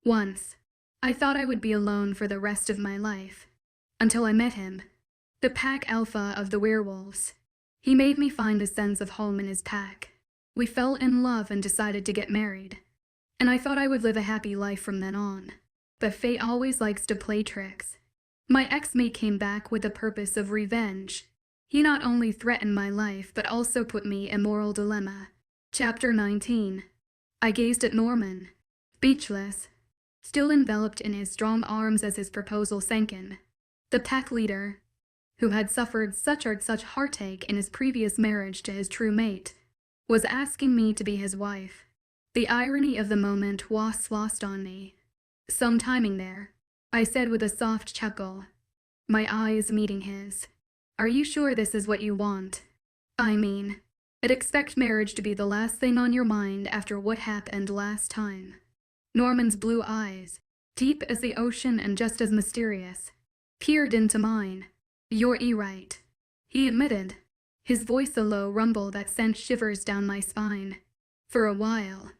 Once, I thought I would be alone for the rest of my life. Until I met him, the pack alpha of the werewolves. He made me find a sense of home in his pack. We fell in love and decided to get married. And I thought I would live a happy life from then on. But fate always likes to play tricks. My ex-mate came back with the purpose of revenge. He not only threatened my life but also put me in a moral dilemma. Chapter 19. I gazed at Norman, speechless, still enveloped in his strong arms as his proposal sank in. The pack leader, who had suffered such heartache in his previous marriage to his true mate, was asking me to be his wife. The irony of the moment was lost on me. "Some timing there," I said with a soft chuckle, my eyes meeting his. "Are you sure this is what you want? I mean, I'd expect marriage to be the last thing on your mind after what happened last time." Norman's blue eyes, deep as the ocean and just as mysterious, peered into mine. "You're right," he admitted, his voice a low rumble that sent shivers down my spine. For a while,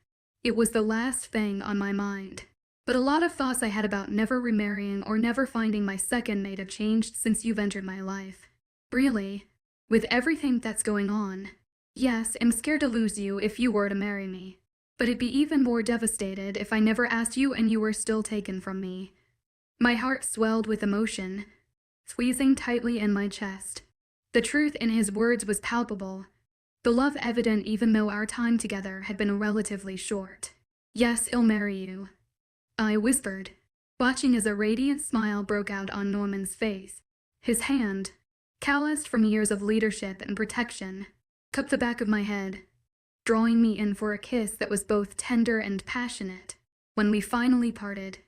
it was the last thing on my mind. But a lot of thoughts I had about never remarrying or never finding my second mate have changed since you've entered my life. Really, with everything that's going on, yes, I'm scared to lose you if you were to marry me. But it'd be even more devastated if I never asked you and you were still taken from me. My heart swelled with emotion, squeezing tightly in my chest. The truth in his words was palpable, the love evident even though our time together had been relatively short. "Yes, I'll marry you," I whispered, watching as a radiant smile broke out on Norman's face. His hand, calloused from years of leadership and protection, cupped the back of my head, drawing me in for a kiss that was both tender and passionate. When we finally parted,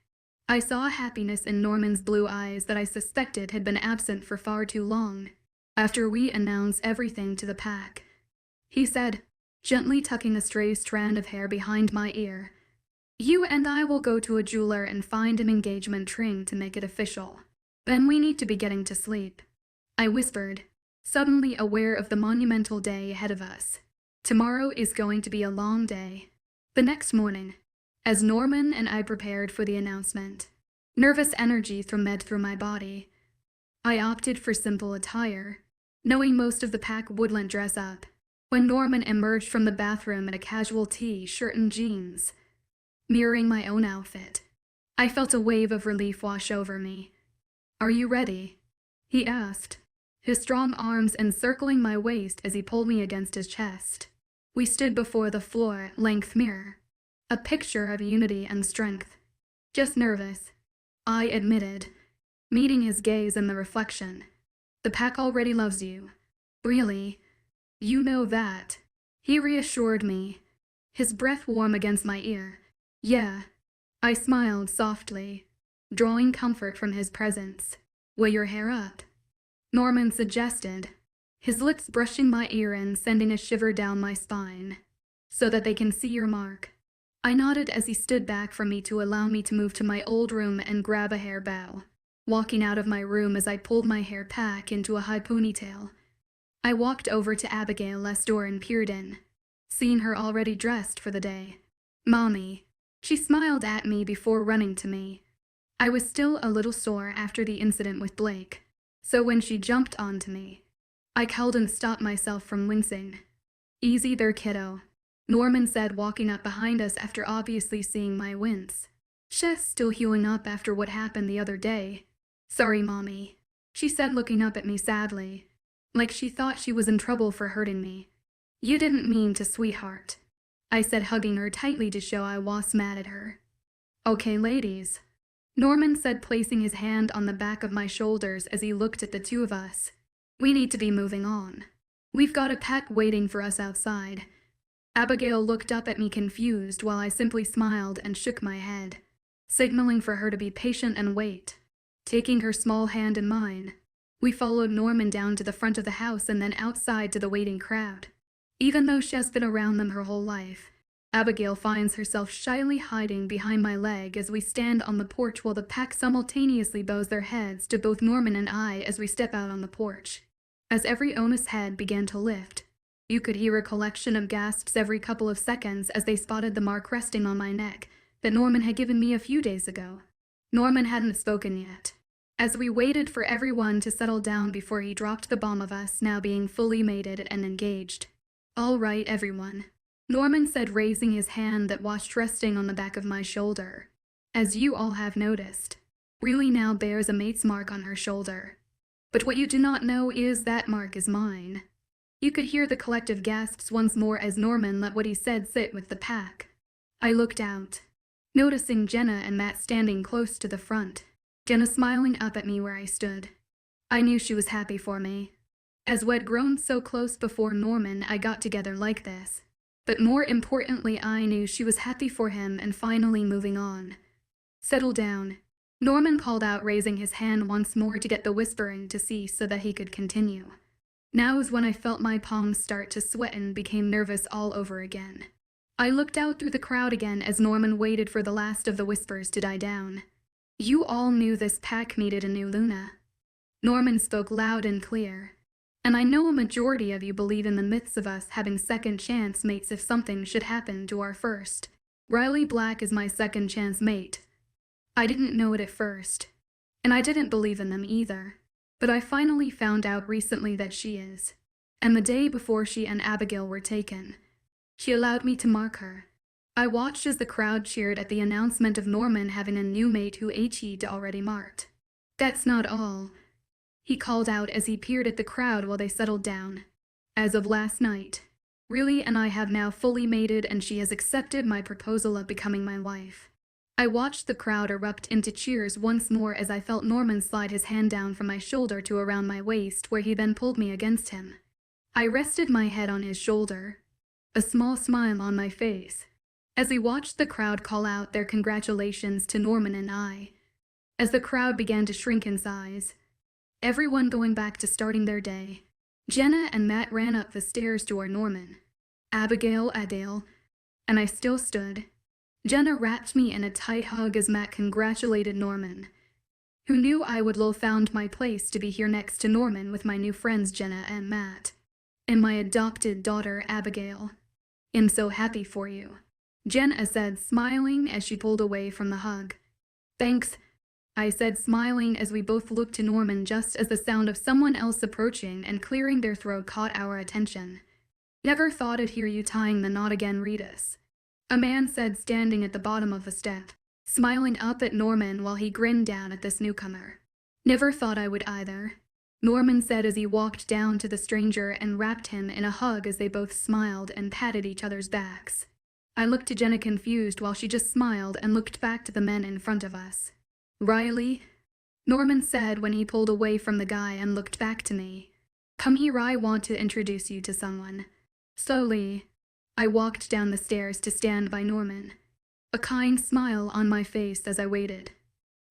I saw a happiness in Norman's blue eyes that I suspected had been absent for far too long. "After we announce everything to the pack," he said, gently tucking a stray strand of hair behind my ear, "you and I will go to a jeweler and find an engagement ring to make it official. Then we need to be getting to sleep," I whispered, suddenly aware of the monumental day ahead of us. Tomorrow is going to be a long day. The next morning, as Norman and I prepared for the announcement, nervous energy thrummed through my body. I opted for simple attire, knowing most of the pack wouldn't dress up. When Norman emerged from the bathroom in a casual t-shirt and jeans, mirroring my own outfit, I felt a wave of relief wash over me. "Are you ready?" he asked, his strong arms encircling my waist as he pulled me against his chest. We stood before the floor-length mirror, a picture of unity and strength. "Just nervous," I admitted, meeting his gaze in the reflection. "The pack already loves you." "Really? You know that?" he reassured me, his breath warm against my ear. "Yeah." I smiled softly, drawing comfort from his presence. "Will your hair up?" Norman suggested, his lips brushing my ear and sending a shiver down my spine. "So that they can see your mark." I nodded as he stood back from me to allow me to move to my old room and grab a hair bow, walking out of my room as I pulled my hair back into a high ponytail. I walked over to Abigail's door and peered in, seeing her already dressed for the day. "Mommy." She smiled at me before running to me. I was still a little sore after the incident with Blake, so when she jumped onto me, I held and stopped myself from wincing. "Easy there, kiddo," Norman said, walking up behind us after obviously seeing my wince. "She's still healing up after what happened the other day." "Sorry, Mommy," she said, looking up at me sadly, like she thought she was in trouble for hurting me. "You didn't mean to, sweetheart," I said, hugging her tightly to show I was mad at her. "Okay, ladies," Norman said, placing his hand on the back of my shoulders as he looked at the two of us. "We need to be moving on. We've got a pack waiting for us outside." Abigail looked up at me confused while I simply smiled and shook my head, signaling for her to be patient and wait. Taking her small hand in mine, we followed Norman down to the front of the house and then outside to the waiting crowd. Even though she has been around them her whole life, Abigail finds herself shyly hiding behind my leg as we stand on the porch while the pack simultaneously bows their heads to both Norman and I as we step out on the porch. As every onus head began to lift, you could hear a collection of gasps every couple of seconds as they spotted the mark resting on my neck, that Norman had given me a few days ago. Norman hadn't spoken yet, as we waited for everyone to settle down before he dropped the bomb of us now being fully mated and engaged. "All right, everyone," Norman said, raising his hand that watched resting on the back of my shoulder. "As you all have noticed, Riley now bears a mate's mark on her shoulder. But what you do not know is that mark is mine." You could hear the collective gasps once more as Norman let what he said sit with the pack. I looked out, noticing Jenna and Matt standing close to the front, Jenna smiling up at me where I stood. I knew she was happy for me. As we'd grown so close before Norman I got together like this. But more importantly, I knew she was happy for him and finally moving on. "Settle down," Norman called out, raising his hand once more to get the whispering to cease so that he could continue. Now is when I felt my palms start to sweat and became nervous all over again. I looked out through the crowd again as Norman waited for the last of the whispers to die down. "You all knew this pack needed a new Luna." Norman spoke loud and clear. "And I know a majority of you believe in the myths of us having second chance mates if something should happen to our first. Riley Black is my second chance mate. I didn't know it at first, and I didn't believe in them either. But I finally found out recently that she is. And the day before she and Abigail were taken, she allowed me to mark her. I watched as the crowd cheered at the announcement of Norman having a new mate who he'd already marked. That's not all," he called out as he peered at the crowd while they settled down. "As of last night, Riley and I have now fully mated and she has accepted my proposal of becoming my wife." I watched the crowd erupt into cheers once more as I felt Norman slide his hand down from my shoulder to around my waist, where he then pulled me against him. I rested my head on his shoulder, a small smile on my face, as we watched the crowd call out their congratulations to Norman and I. As the crowd began to shrink in size, everyone going back to starting their day, Jenna and Matt ran up the stairs toward Norman. Abigail, Adele, and I still stood. Jenna wrapped me in a tight hug as Matt congratulated Norman, who knew I would found my place to be here next to Norman with my new friends Jenna and Matt, and my adopted daughter Abigail. "I'm so happy for you," Jenna said, smiling as she pulled away from the hug. "Thanks," I said, smiling as we both looked to Norman just as the sound of someone else approaching and clearing their throat caught our attention. "Never thought I'd hear you tying the knot again, Ritas," a man said, standing at the bottom of the step, smiling up at Norman while he grinned down at this newcomer. "Never thought I would either," Norman said as he walked down to the stranger and wrapped him in a hug as they both smiled and patted each other's backs. I looked to Jenna confused while she just smiled and looked back to the men in front of us. "Riley," Norman said when he pulled away from the guy and looked back to me. "Come here, I want to introduce you to someone." Slowly, I walked down the stairs to stand by Norman, a kind smile on my face as I waited.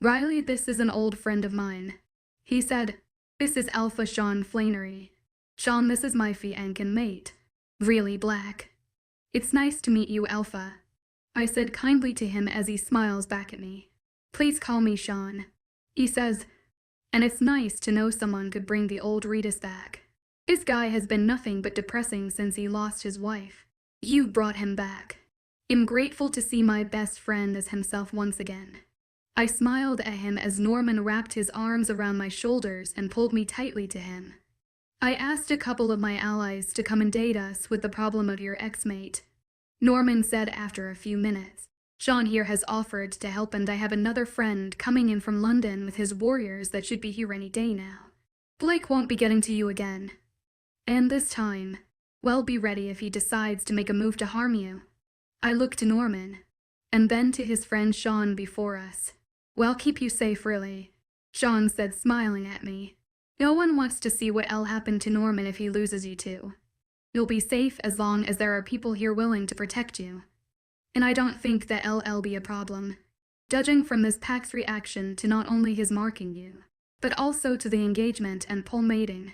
"Riley, this is an old friend of mine," he said. "This is Alpha Sean Flannery. Sean, this is my fiancé and mate, Riley Black." "It's nice to meet you, Alpha," I said kindly to him as he smiles back at me. "Please call me Sean," he says, "and it's nice to know someone could bring the old Ritas back. This guy has been nothing but depressing since he lost his wife. You brought him back. I'm grateful to see my best friend as himself once again." I smiled at him as Norman wrapped his arms around my shoulders and pulled me tightly to him. "I asked a couple of my allies to come and date us with the problem of your ex-mate," Norman said after a few minutes. "Sean here has offered to help, and I have another friend coming in from London with his warriors that should be here any day now. Blake won't be getting to you again. And this time, well, be ready if he decides to make a move to harm you." I looked to Norman, and then to his friend Sean before us. "Well, keep you safe, really," Sean said, smiling at me. "No one wants to see what'll happen to Norman if he loses you two. You'll be safe as long as there are people here willing to protect you. And I don't think that'll be a problem, judging from this pack's reaction to not only his marking you, but also to the engagement and pole mating.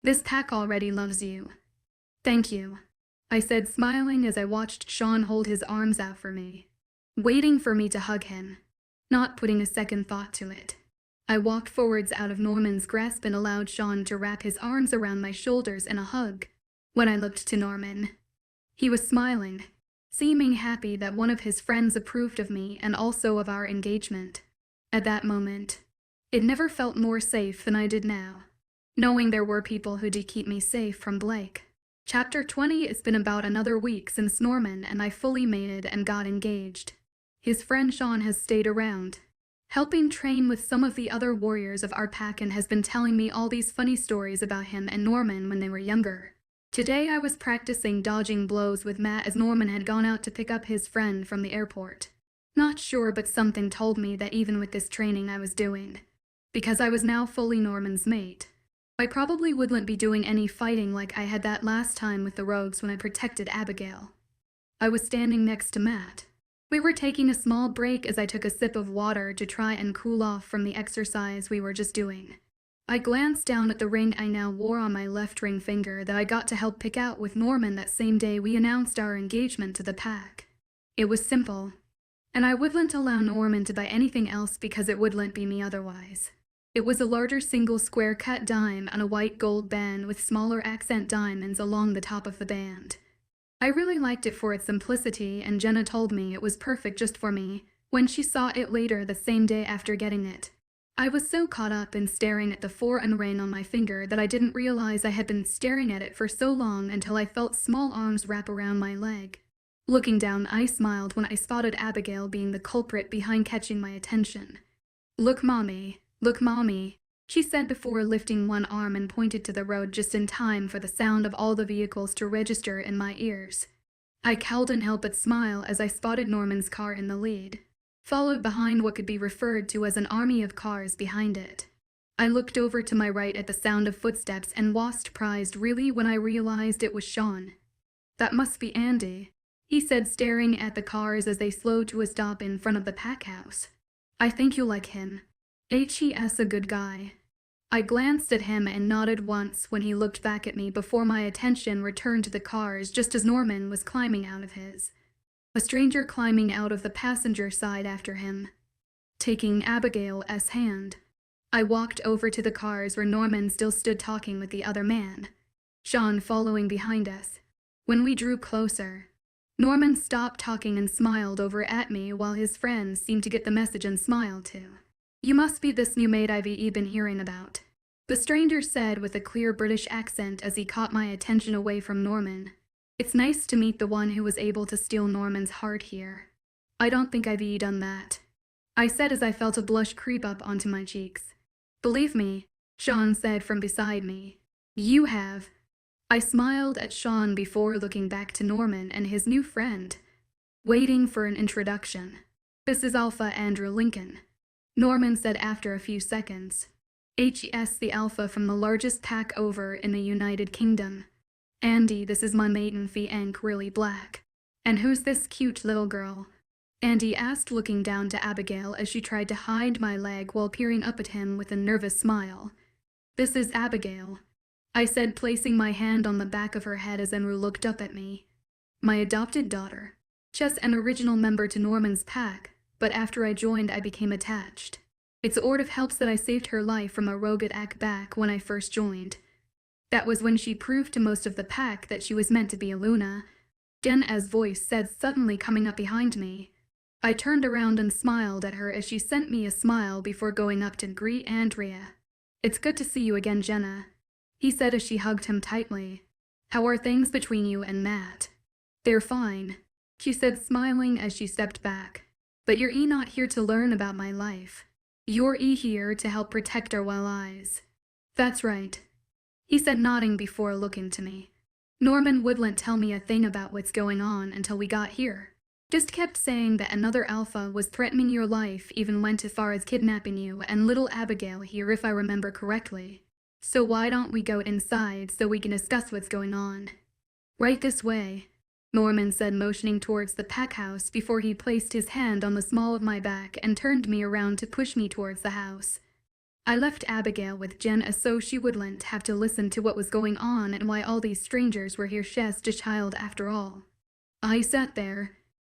This pack already loves you." "Thank you," I said, smiling as I watched Sean hold his arms out for me, waiting for me to hug him, not putting a second thought to it. I walked forwards out of Norman's grasp and allowed Sean to wrap his arms around my shoulders in a hug. When I looked to Norman, he was smiling, seeming happy that one of his friends approved of me and also of our engagement. At that moment, it never felt more safe than I did now, knowing there were people who did keep me safe from Blake. Chapter 20. It's been about another week since Norman and I fully mated and got engaged. His friend Sean has stayed around, helping train with some of the other warriors of our pack, and has been telling me all these funny stories about him and Norman when they were younger. Today I was practicing dodging blows with Matt as Norman had gone out to pick up his friend from the airport. Not sure, but something told me that even with this training I was doing, because I was now fully Norman's mate, I probably wouldn't be doing any fighting like I had that last time with the rogues when I protected Abigail. I was standing next to Matt. We were taking a small break as I took a sip of water to try and cool off from the exercise we were just doing. I glanced down at the ring I now wore on my left ring finger that I got to help pick out with Norman that same day we announced our engagement to the pack. It was simple, and I wouldn't allow Norman to buy anything else because it wouldn't be me otherwise. It was a larger single square cut dime on a white gold band with smaller accent diamonds along the top of the band. I really liked it for its simplicity, and Jenna told me it was perfect just for me when she saw it later the same day after getting it. I was so caught up in staring at the 4 and ring on my finger that I didn't realize I had been staring at it for so long until I felt small arms wrap around my leg. Looking down, I smiled when I spotted Abigail being the culprit behind catching my attention. Look, Mommy, she said before lifting one arm and pointed to the road just in time for the sound of all the vehicles to register in my ears. I couldn't help but smile as I spotted Norman's car in the lead, followed behind what could be referred to as an army of cars behind it. I looked over to my right at the sound of footsteps and was surprised really when I realized it was Sean. That must be Andy, he said, staring at the cars as they slowed to a stop in front of the pack house. I think you'll like him. He's a good guy. I glanced at him and nodded once when he looked back at me before my attention returned to the cars just as Norman was climbing out of his. A stranger climbing out of the passenger side after him, taking Abigail's hand. I walked over to the cars where Norman still stood talking with the other man, Sean following behind us. When we drew closer, Norman stopped talking and smiled over at me while his friends seemed to get the message and smiled too. You must be this new maid I've been hearing about, the stranger said with a clear British accent as he caught my attention away from Norman. It's nice to meet the one who was able to steal Norman's heart here. I don't think I've done that, I said as I felt a blush creep up onto my cheeks. Believe me, Sean said from beside me. You have. I smiled at Sean before looking back to Norman and his new friend, waiting for an introduction. This is Alpha Andrew Lincoln, Norman said after a few seconds. He's the alpha from the largest pack over in the United Kingdom. Andy, this is my maiden fiancée, really black. And who's this cute little girl? Andy asked, looking down to Abigail as she tried to hide my leg while peering up at him with a nervous smile. This is Abigail, I said, placing my hand on the back of her head as Andrew looked up at me. My adopted daughter. Just an original member to Norman's pack, but after I joined I became attached. It's sort of helps that I saved her life from a rogue attack back when I first joined. That was when she proved to most of the pack that she was meant to be a Luna, Jenna's voice said suddenly coming up behind me. I turned around and smiled at her as she sent me a smile before going up to greet Andrea. It's good to see you again, Jenna, he said as she hugged him tightly. How are things between you and Matt? They're fine, she said, smiling as she stepped back. But you're not here to learn about my life. You're here to help protect our well eyes. That's right, he said, nodding before looking to me. Norman wouldn't tell me a thing about what's going on until we got here. Just kept saying that another alpha was threatening your life, even went as far as kidnapping you and little Abigail here if I remember correctly. So why don't we go inside so we can discuss what's going on? Right this way, Norman said, motioning towards the pack house before he placed his hand on the small of my back and turned me around to push me towards the house. I left Abigail with Jen so she wouldn't have to listen to what was going on and why all these strangers were here. She's a child after all. I sat there,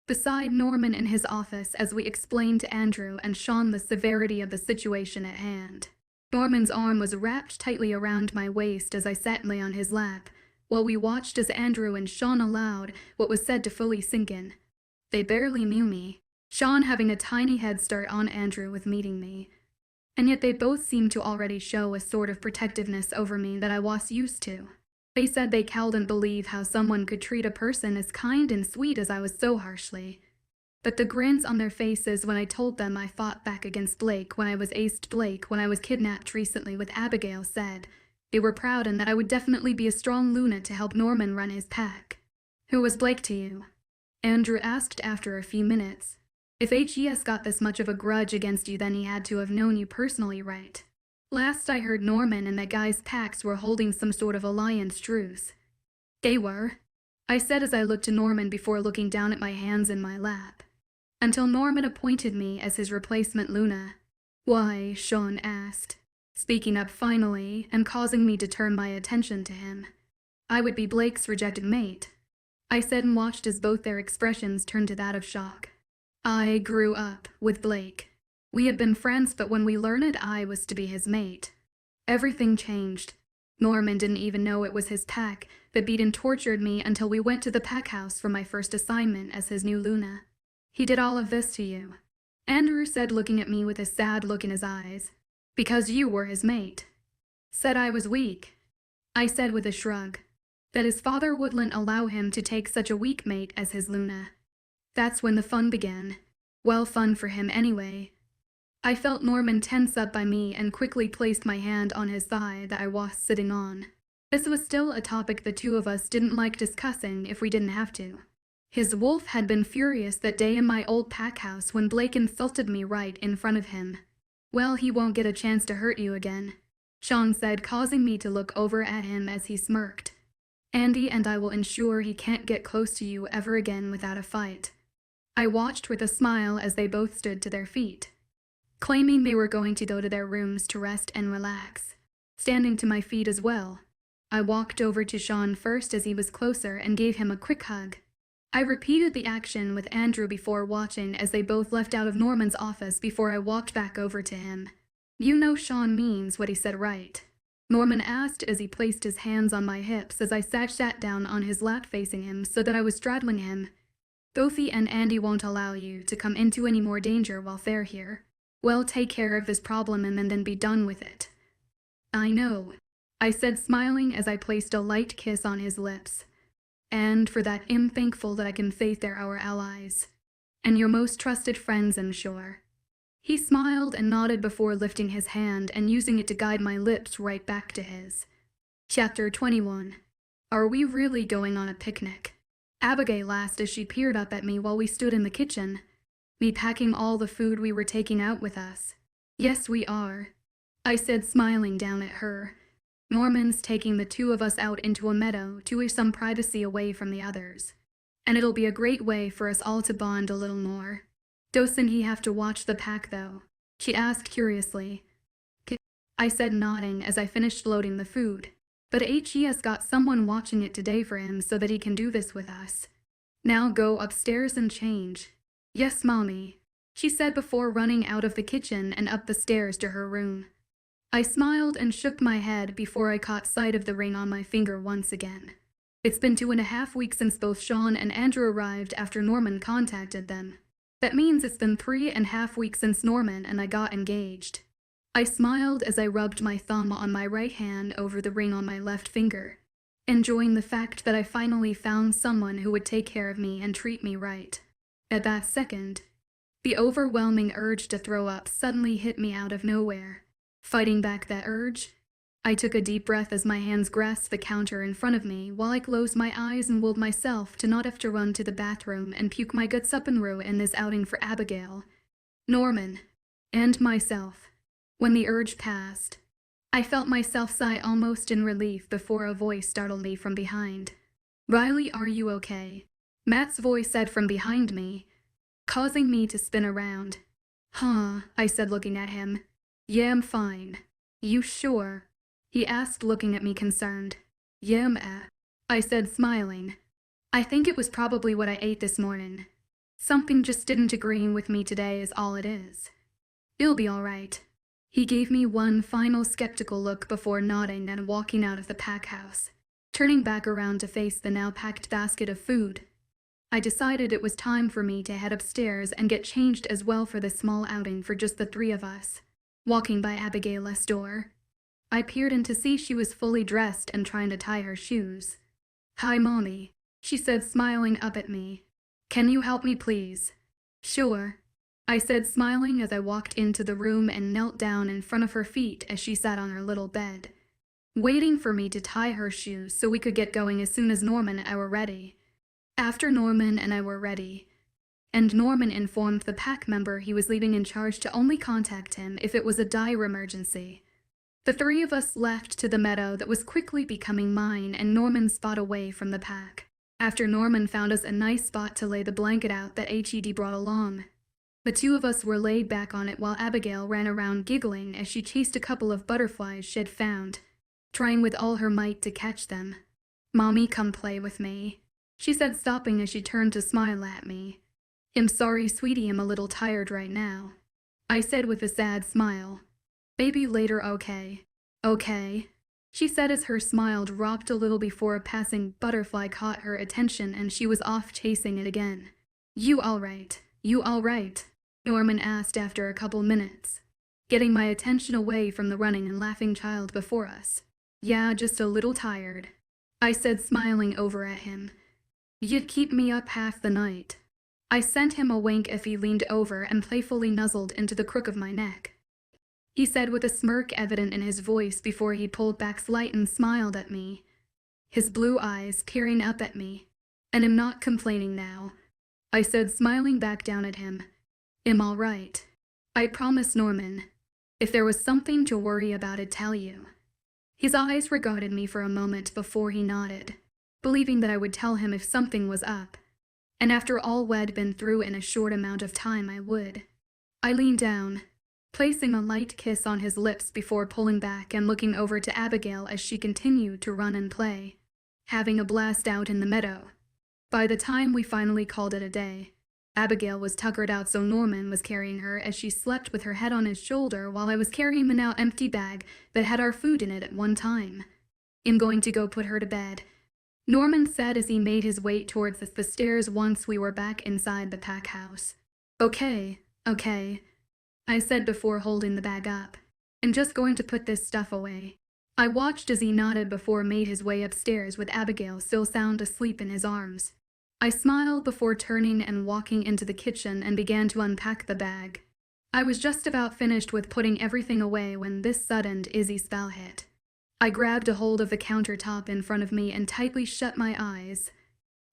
beside Norman in his office as we explained to Andrew and Sean the severity of the situation at hand. Norman's arm was wrapped tightly around my waist as I sat lay on his lap, while we watched as Andrew and Sean allowed what was said to fully sink in. They barely knew me, Sean having a tiny head start on Andrew with meeting me. And yet they both seemed to already show a sort of protectiveness over me that I was used to. They said they couldn't believe how someone could treat a person as kind and sweet as I was so harshly. But the grins on their faces when I told them I fought back against Blake when I was aced Blake when I was kidnapped recently with Abigail said they were proud and that I would definitely be a strong Luna to help Norman run his pack. Who was Blake to you? Andrew asked after a few minutes. If HES got this much of a grudge against you, then he had to have known you personally, right? Last I heard, Norman and that guy's packs were holding some sort of alliance truce. They were, I said as I looked to Norman before looking down at my hands in my lap. Until Norman appointed me as his replacement Luna. Why? Sean asked, speaking up finally and causing me to turn my attention to him. I would be Blake's rejected mate, I said and watched as both their expressions turned to that of shock. I grew up with Blake. We had been friends, but when we learned I was to be his mate, everything changed. Norman didn't even know it was his pack that beat and tortured me until we went to the pack house for my first assignment as his new Luna. He did all of this to you, Andrew said, looking at me with a sad look in his eyes. Because you were his mate. Said I was weak. I said with a shrug that his father wouldn't allow him to take such a weak mate as his Luna. That's when the fun began. Well, fun for him anyway. I felt Norman tense up by me and quickly placed my hand on his thigh that I was sitting on. This was still a topic the two of us didn't like discussing if we didn't have to. His wolf had been furious that day in my old pack house when Blake insulted me right in front of him. Well, he won't get a chance to hurt you again, Sean said, causing me to look over at him as he smirked. Andy and I will ensure he can't get close to you ever again without a fight. I watched with a smile as they both stood to their feet, claiming they were going to go to their rooms to rest and relax. Standing to my feet as well, I walked over to Sean first as he was closer and gave him a quick hug. I repeated the action with Andrew before watching as they both left out of Norman's office before I walked back over to him. You know Sean means what he said, right? Norman asked as he placed his hands on my hips as I sat down on his lap facing him so that I was straddling him. Goofy and Andy won't allow you to come into any more danger while they're here. Well, take care of this problem and then be done with it. I know, I said, smiling as I placed a light kiss on his lips. And for that, I'm thankful that I can say they're our allies. And your most trusted friends, I'm sure. He smiled and nodded before lifting his hand and using it to guide my lips right back to his. Chapter 21. Are we really going on a picnic? Abigail asked as she peered up at me while we stood in the kitchen. Me packing all the food we were taking out with us. Yes, we are, I said, smiling down at her. Norman's taking the two of us out into a meadow to some privacy away from the others. And it'll be a great way for us all to bond a little more. Doesn't he have to watch the pack, though? She asked curiously. I said, nodding as I finished loading the food. But HES got someone watching it today for him so that he can do this with us. Now go upstairs and change. Yes, Mommy, she said before running out of the kitchen and up the stairs to her room. I smiled and shook my head before I caught sight of the ring on my finger once again. It's been 2.5 weeks since both Sean and Andrew arrived after Norman contacted them. That means it's been 3.5 weeks since Norman and I got engaged. I smiled as I rubbed my thumb on my right hand over the ring on my left finger, enjoying the fact that I finally found someone who would take care of me and treat me right. At that second, the overwhelming urge to throw up suddenly hit me out of nowhere. Fighting back that urge, I took a deep breath as my hands grasped the counter in front of me while I closed my eyes and willed myself to not have to run to the bathroom and puke my guts up and row in this outing for Abigail, Norman, and myself. When the urge passed, I felt myself sigh almost in relief before a voice startled me from behind. Riley, are you okay? Matt's voice said from behind me, causing me to spin around. Huh, I said, looking at him. Yeah, I'm fine. You sure? He asked, looking at me concerned. Yeah, I said, smiling. I think it was probably what I ate this morning. Something just didn't agree with me today is all it is. You'll be all right. He gave me one final skeptical look before nodding and walking out of the pack house. turning back around to face the now packed basket of food. I decided it was time for me to head upstairs and get changed as well for this small outing for just the three of us. Walking by Abigail's door, I peered in to see she was fully dressed and trying to tie her shoes. "Hi, Mommy," she said, smiling up at me. "Can you help me, please?" "Sure," I said, smiling as I walked into the room and knelt down in front of her feet as she sat on her little bed, waiting for me to tie her shoes so we could get going as soon as Norman and I were ready. After Norman and I were ready, and Norman informed the pack member he was leaving in charge to only contact him if it was a dire emergency, the three of us left to the meadow that was quickly becoming mine and Norman's spot away from the pack. After Norman found us a nice spot to lay the blanket out that HED brought along, the two of us were laid back on it while Abigail ran around giggling as she chased a couple of butterflies she'd found, trying with all her might to catch them. "Mommy, come play with me," she said, stopping as she turned to smile at me. "I'm sorry, sweetie, I'm a little tired right now," I said with a sad smile. "Baby, later, okay?" "Okay," she said as her smile dropped a little before a passing butterfly caught her attention and she was off chasing it again. You all right?" Norman asked after a couple minutes, getting my attention away from the running and laughing child before us. "Yeah, just a little tired," I said, smiling over at him. "You'd keep me up half the night." I sent him a wink as he leaned over and playfully nuzzled into the crook of my neck. He said with a smirk evident in his voice before he pulled back slight and smiled at me, his blue eyes peering up at me. "And I'm not complaining now," I said, smiling back down at him. "I'm all right. I promise, Norman. If there was something to worry about, I'd tell you." His eyes regarded me for a moment before he nodded, believing that I would tell him if something was up. And after all we'd been through in a short amount of time, I would. I leaned down, placing a light kiss on his lips before pulling back and looking over to Abigail as she continued to run and play, having a blast out in the meadow. By the time we finally called it a day, Abigail was tuckered out, so Norman was carrying her as she slept with her head on his shoulder while I was carrying the now empty bag that had our food in it at one time. "I'm going to go put her to bed," Norman said as he made his way towards the stairs once we were back inside the pack house. Okay, I said before holding the bag up. "I'm just going to put this stuff away." I watched as he nodded before made his way upstairs with Abigail still sound asleep in his arms. I smiled before turning and walking into the kitchen and began to unpack the bag. I was just about finished with putting everything away when this sudden dizzy spell hit. I grabbed a hold of the countertop in front of me and tightly shut my eyes,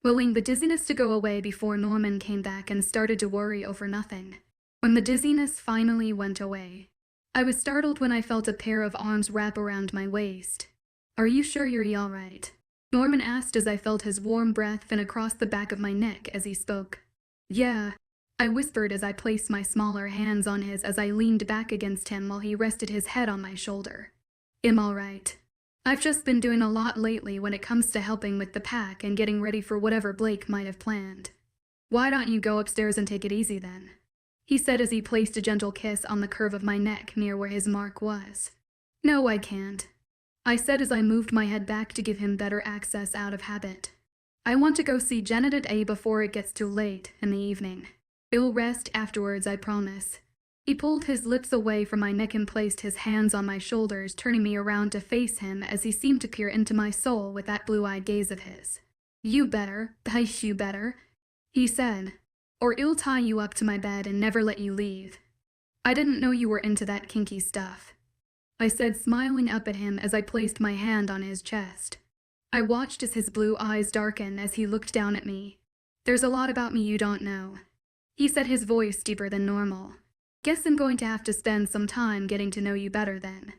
willing the dizziness to go away before Norman came back and started to worry over nothing. When the dizziness finally went away, I was startled when I felt a pair of arms wrap around my waist. "Are you sure you're all right?" Norman asked as I felt his warm breath fin across the back of my neck as he spoke. "Yeah," I whispered as I placed my smaller hands on his as I leaned back against him while he rested his head on my shoulder. "I'm all right. I've just been doing a lot lately when it comes to helping with the pack and getting ready for whatever Blake might have planned." "Why don't you go upstairs and take it easy then?" he said as he placed a gentle kiss on the curve of my neck near where his mark was. "No, I can't," I said as I moved my head back to give him better access out of habit. "I want to go see Janet at A before it gets too late in the evening. I'll rest afterwards, I promise." He pulled his lips away from my neck and placed his hands on my shoulders, turning me around to face him as he seemed to peer into my soul with that blue-eyed gaze of his. You better, he said, "or I'll tie you up to my bed and never let you leave." "I didn't know you were into that kinky stuff," I said, smiling up at him as I placed my hand on his chest. I watched as his blue eyes darkened as he looked down at me. "There's a lot about me you don't know," he said, his voice deeper than normal. "Guess I'm going to have to spend some time getting to know you better then,"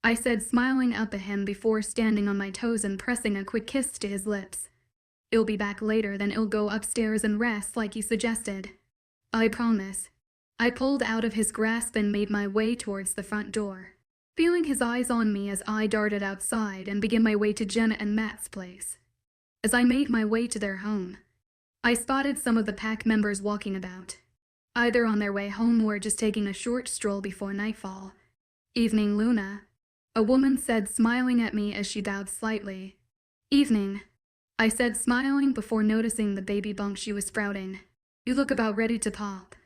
I said, smiling up at him before standing on my toes and pressing a quick kiss to his lips. "I'll be back later, then I'll go upstairs and rest like you suggested." "I promise." I pulled out of his grasp and made my way towards the front door, feeling his eyes on me as I darted outside and began my way to Jenna and Matt's place. As I made my way to their home, I spotted some of the pack members walking about, either on their way home or just taking a short stroll before nightfall. "Evening, Luna," a woman said, smiling at me as she bowed slightly. Evening, I said, smiling before noticing the baby bump she was sprouting. You look about ready to pop.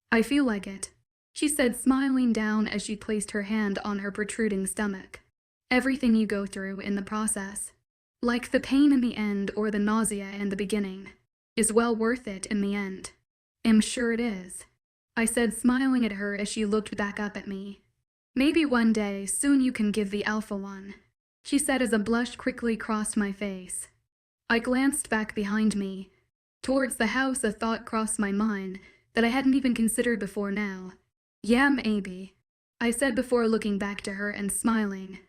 I feel like it, she said, smiling down as she placed her hand on her protruding stomach. Everything you go through in the process, like the pain in the end or the nausea in the beginning, is well worth it in the end. I'm sure it is, I said, smiling at her as she looked back up at me. Maybe one day soon you can give the alpha one, she said as a blush quickly crossed my face. I glanced back behind me. Towards the house, a thought crossed my mind that I hadn't even considered before now. Yeah, maybe, I said before looking back to her and smiling.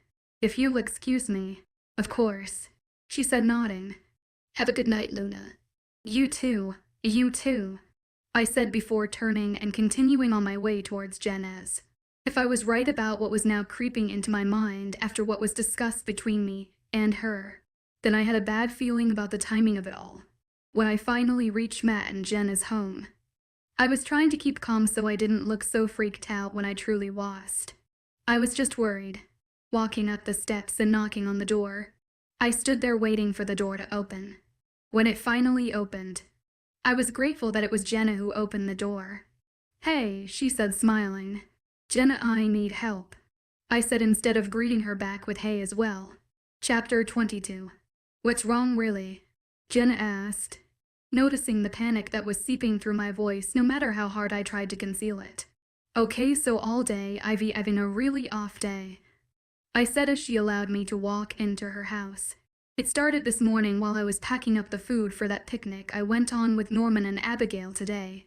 If you'll excuse me. Of course, she said, nodding. Have a good night, Luna. You too, I said before turning and continuing on my way towards Jenna's. If I was right about what was now creeping into my mind after what was discussed between me and her, then I had a bad feeling about the timing of it all. When I finally reached Matt and Jenna's home, I was trying to keep calm so I didn't look so freaked out when I truly was. I was just worried. Walking up the steps and knocking on the door, I stood there waiting for the door to open. When it finally opened, I was grateful that it was Jenna who opened the door. Hey, she said, smiling. Jenna, I need help, I said instead of greeting her back with hey as well. Chapter 22. What's wrong, really? Jenna asked, noticing the panic that was seeping through my voice no matter how hard I tried to conceal it. Okay, so all day I've having a really off day, I said as she allowed me to walk into her house. It started this morning while I was packing up the food for that picnic I went on with Norman and Abigail today.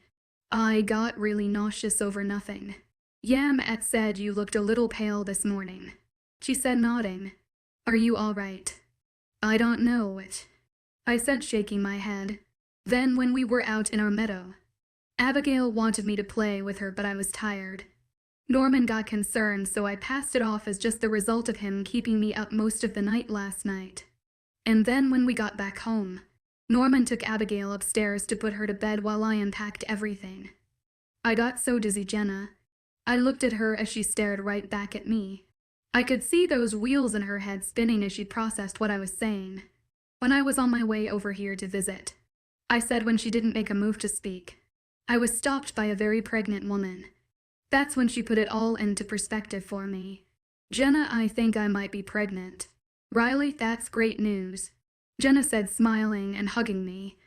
I got really nauseous over nothing. Yeah, Matt said you looked a little pale this morning, she said, nodding. Are you all right? I don't know it, I said, shaking my head. Then when we were out in our meadow, Abigail wanted me to play with her, but I was tired. Norman got concerned, so I passed it off as just the result of him keeping me up most of the night last night. And then when we got back home, Norman took Abigail upstairs to put her to bed while I unpacked everything. I got so dizzy, Jenna. I looked at her as she stared right back at me. I could see those wheels in her head spinning as she processed what I was saying. When I was on my way over here to visit, I said when she didn't make a move to speak, I was stopped by a very pregnant woman. That's when she put it all into perspective for me. Jenna, I think I might be pregnant. Riley, that's great news, Jenna said, smiling and hugging me.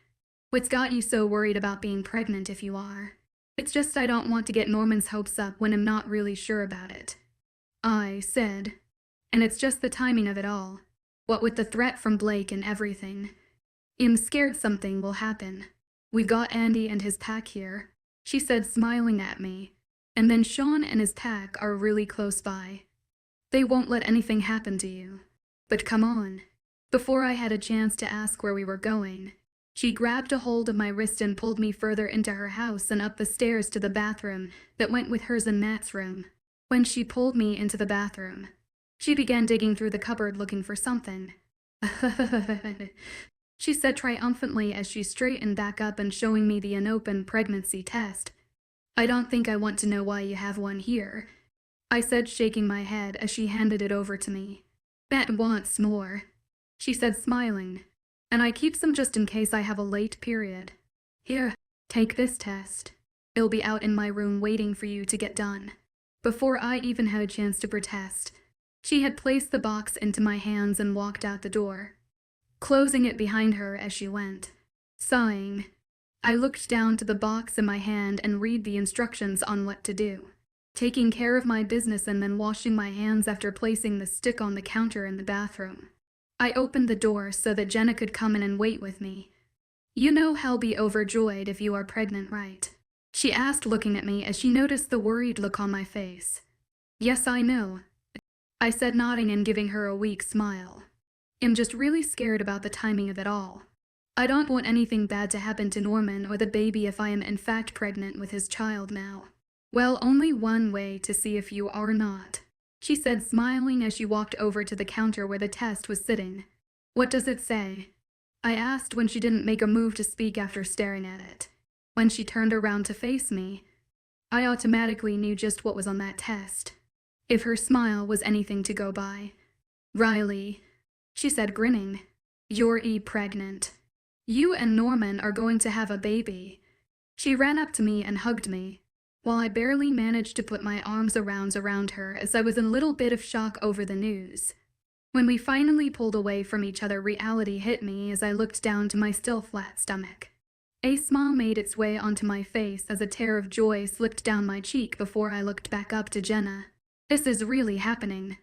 What's got you so worried about being pregnant if you are? It's just I don't want to get Norman's hopes up when I'm not really sure about it, I said. And it's just the timing of it all. What with the threat from Blake and everything. I'm scared something will happen. We got Andy and his pack here, she said, smiling at me. And then Sean and his pack are really close by. They won't let anything happen to you. But come on. Before I had a chance to ask where we were going, she grabbed a hold of my wrist and pulled me further into her house and up the stairs to the bathroom that went with hers and Matt's room. When she pulled me into the bathroom, she began digging through the cupboard looking for something. She said triumphantly as she straightened back up and showing me the unopened pregnancy test. I don't think I want to know why you have one here, I said, shaking my head as she handed it over to me. Matt wants more, she said, smiling. And I keep some just in case I have a late period. Here, take this test. It'll be out in my room waiting for you to get done. Before I even had a chance to protest, she had placed the box into my hands and walked out the door, closing it behind her as she went. Sighing, I looked down to the box in my hand and read the instructions on what to do. Taking care of my business and then washing my hands after placing the stick on the counter in the bathroom. I opened the door so that Jenna could come in and wait with me. You know he'll be overjoyed if you are pregnant, right? She asked, looking at me as she noticed the worried look on my face. Yes, I know, I said, nodding and giving her a weak smile. I'm just really scared about the timing of it all. I don't want anything bad to happen to Norman or the baby if I am in fact pregnant with his child now. Well, only one way to see if you are not, she said, smiling as she walked over to the counter where the test was sitting. What does it say? I asked when she didn't make a move to speak after staring at it. When she turned around to face me, I automatically knew just what was on that test, if her smile was anything to go by. Riley, she said, grinning. You're pregnant. You and Norman are going to have a baby. She ran up to me and hugged me, while I barely managed to put my arms around her as I was in a little bit of shock over the news. When we finally pulled away from each other, reality hit me as I looked down to my still flat stomach. A smile made its way onto my face as a tear of joy slipped down my cheek before I looked back up to Jenna. This is really happening,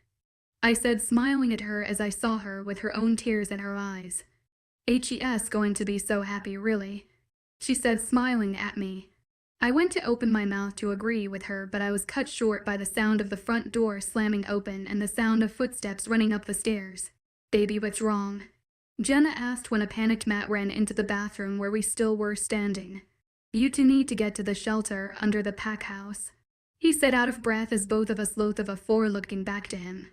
I said, smiling at her as I saw her with her own tears in her eyes. HES going to be so happy, really, she said, smiling at me. I went to open my mouth to agree with her, but I was cut short by the sound of the front door slamming open and the sound of footsteps running up the stairs. Baby, what's wrong? Jenna asked when a panicked Matt ran into the bathroom where we still were standing. You two need to get to the shelter under the pack house, he said, out of breath as both of us loathed the floor, looking back to him.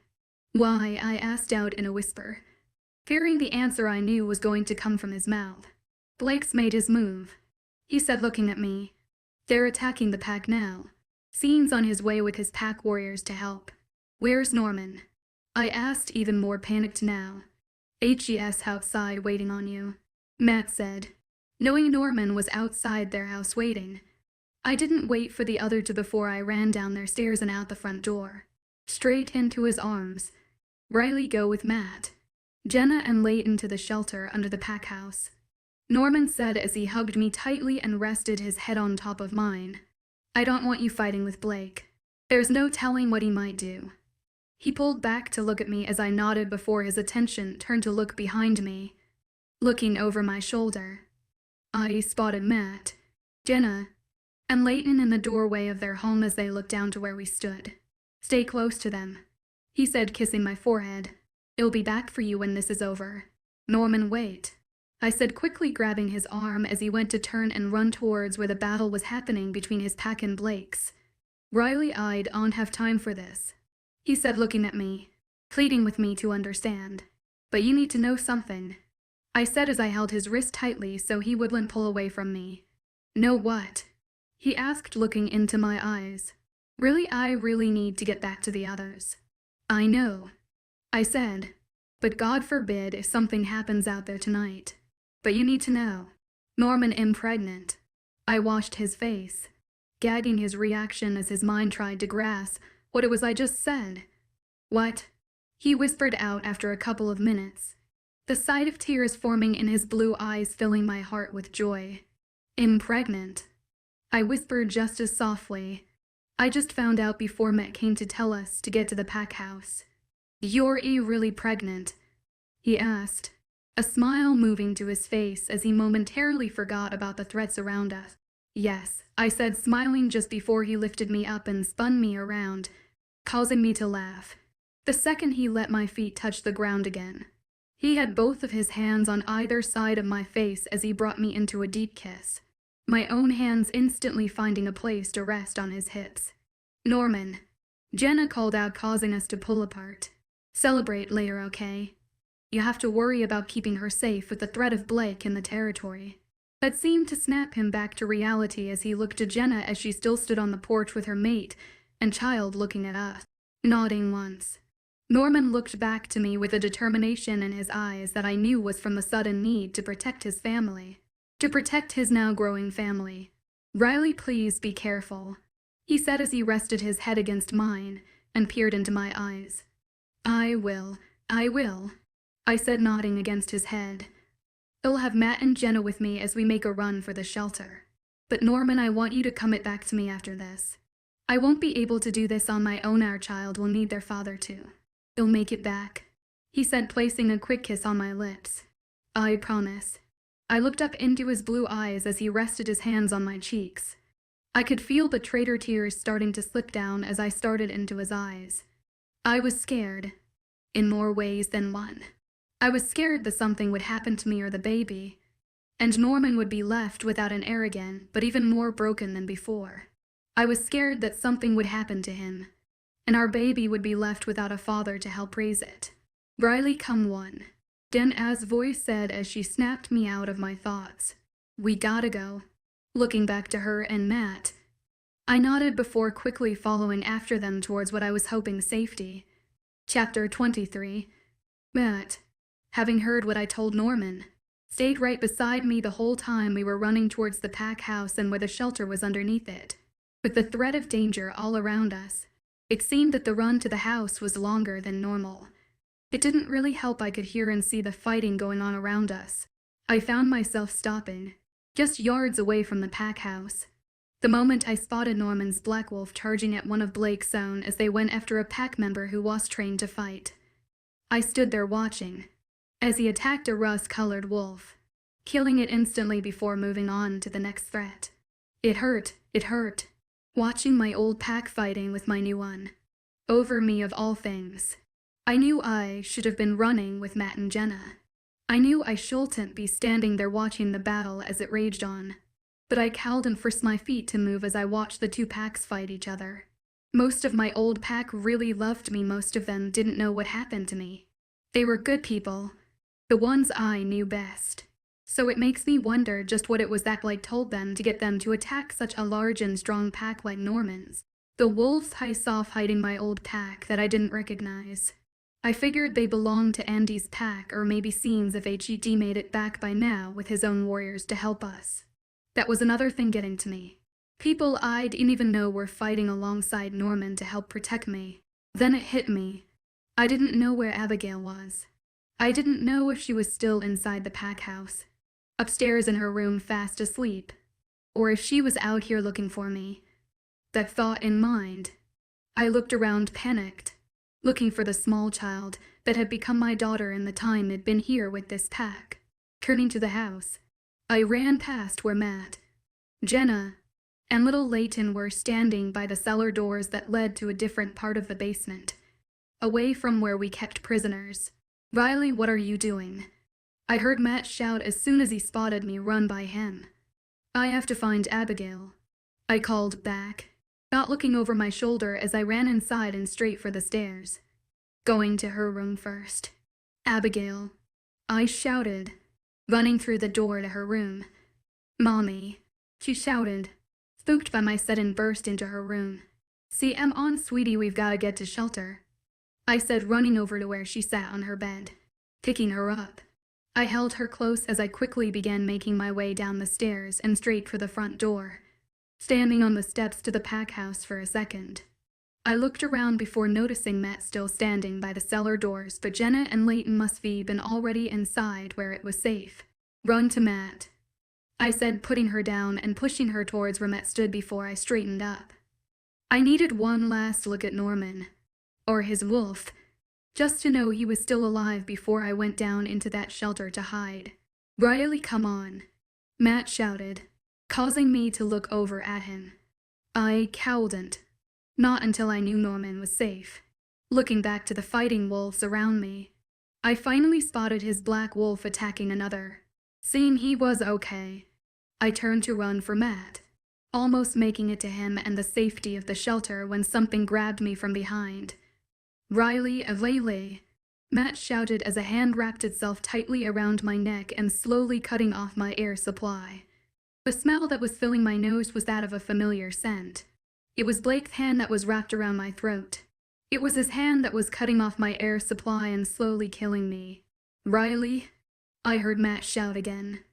Why? I asked out in a whisper, fearing the answer I knew was going to come from his mouth. Blake's made his move, he said, looking at me. They're attacking the pack now. Scene's on his way with his pack warriors to help. Where's Norman? I asked, even more panicked now. HES outside waiting on you, Matt said, knowing Norman was outside their house waiting. I didn't wait for the other to before I ran down their stairs and out the front door, straight into his arms. Riley, go with Matt, Jenna, and Leighton to the shelter under the pack house, Norman said as he hugged me tightly and rested his head on top of mine. I don't want you fighting with Blake. There's no telling what he might do. He pulled back to look at me as I nodded before his attention turned to look behind me. Looking over my shoulder, I spotted Matt, Jenna, and Leighton in the doorway of their home as they looked down to where we stood. Stay close to them, he said, kissing my forehead. It'll be back for you when this is over. Norman, wait, I said, quickly grabbing his arm as he went to turn and run towards where the battle was happening between his pack and Blake's. Riley, I don't have time for this, he said, looking at me, pleading with me to understand. But you need to know something, I said as I held his wrist tightly so he wouldn't pull away from me. Know what? He asked, looking into my eyes. Really, I really need to get back to the others. I know, I said, but God forbid if something happens out there tonight. But you need to know. Norman, am pregnant. I watched his face, gagging his reaction as his mind tried to grasp what it was I just said. What? He whispered out after a couple of minutes, the sight of tears forming in his blue eyes filling my heart with joy. Am pregnant, I whispered just as softly. I just found out before Matt came to tell us to get to the pack house. You're really pregnant? He asked, a smile moving to his face as he momentarily forgot about the threats around us. Yes, I said, smiling just before he lifted me up and spun me around, causing me to laugh. The second he let my feet touch the ground again, he had both of his hands on either side of my face as he brought me into a deep kiss, my own hands instantly finding a place to rest on his hips. Norman, Jenna called out, causing us to pull apart. Celebrate later, okay? You have to worry about keeping her safe with the threat of Blake in the territory. That seemed to snap him back to reality as he looked to Jenna as she still stood on the porch with her mate and child looking at us, nodding once. Norman looked back to me with a determination in his eyes that I knew was from the sudden need to protect his family, to protect his now growing family. Riley, please be careful, he said as he rested his head against mine and peered into my eyes. I will, I said, nodding against his head. I'll have Matt and Jenna with me as we make a run for the shelter. But Norman, I want you to come it back to me after this. I won't be able to do this on my own. Our child will need their father too. They'll make it back, he said, placing a quick kiss on my lips. I promise. I looked up into his blue eyes as he rested his hands on my cheeks. I could feel the traitor tears starting to slip down as I started into his eyes. I was scared, in more ways than one. I was scared that something would happen to me or the baby, and Norman would be left without an heir again, but even more broken than before. I was scared that something would happen to him, and our baby would be left without a father to help raise it. Riley, come on, Jenna's voice said as she snapped me out of my thoughts. We gotta go. Looking back to her and Matt, I nodded before quickly following after them towards what I was hoping safety. Chapter 23. Matt, having heard what I told Norman, stayed right beside me the whole time we were running towards the pack house and where the shelter was underneath it. With the threat of danger all around us, it seemed that the run to the house was longer than normal. It didn't really help I could hear and see the fighting going on around us. I found myself stopping, just yards away from the pack house, the moment I spotted Norman's black wolf charging at one of Blake's own as they went after a pack member who was trained to fight. I stood there watching, as he attacked a rust-colored wolf, killing it instantly before moving on to the next threat. It hurt, watching my old pack fighting with my new one. Over me of all things. I knew I should have been running with Matt and Jenna. I knew I shouldn't be standing there watching the battle as it raged on. But I cowled and forced my feet to move as I watched the two packs fight each other. Most of my old pack really loved me. Most of them didn't know what happened to me. They were good people, the ones I knew best. So it makes me wonder just what it was that Blake told them to get them to attack such a large and strong pack like Norman's. The wolves I saw fighting my old pack that I didn't recognize. I figured they belonged to Andy's pack, or maybe scenes if HED made it back by now with his own warriors to help us. That was another thing getting to me. People I didn't even know were fighting alongside Norman to help protect me. Then it hit me. I didn't know where Abigail was. I didn't know if she was still inside the pack house, upstairs in her room fast asleep, or if she was out here looking for me. That thought in mind, I looked around panicked, looking for the small child that had become my daughter in the time it'd been here with this pack. Turning to the house, I ran past where Matt, Jenna, and little Leighton were standing by the cellar doors that led to a different part of the basement, away from where we kept prisoners. "Riley, what are you doing?" I heard Matt shout as soon as he spotted me run by him. "I have to find Abigail," I called back, not looking over my shoulder as I ran inside and straight for the stairs, going to her room first. "Abigail," I shouted, running through the door to her room. "Mommy," she shouted, spooked by my sudden burst into her room. "CM on, sweetie, we've gotta get to shelter," I said, running over to where she sat on her bed, picking her up. I held her close as I quickly began making my way down the stairs and straight for the front door, standing on the steps to the pack house for a second. I looked around before noticing Matt still standing by the cellar doors, but Jenna and Leighton must be been already inside where it was safe. "Run to Matt," I said, putting her down and pushing her towards where Matt stood before I straightened up. I needed one last look at Norman, or his wolf, just to know he was still alive before I went down into that shelter to hide. "Riley, come on," Matt shouted, causing me to look over at him. I cowled, not until I knew Norman was safe. Looking back to the fighting wolves around me, I finally spotted his black wolf attacking another. Seeing he was okay, I turned to run for Matt, almost making it to him and the safety of the shelter when something grabbed me from behind. "Riley, Lele," Matt shouted as a hand wrapped itself tightly around my neck and slowly cutting off my air supply. The smell that was filling my nose was that of a familiar scent. It was Blake's hand that was wrapped around my throat. It was his hand that was cutting off my air supply and slowly killing me. "Riley," I heard Matt shout again,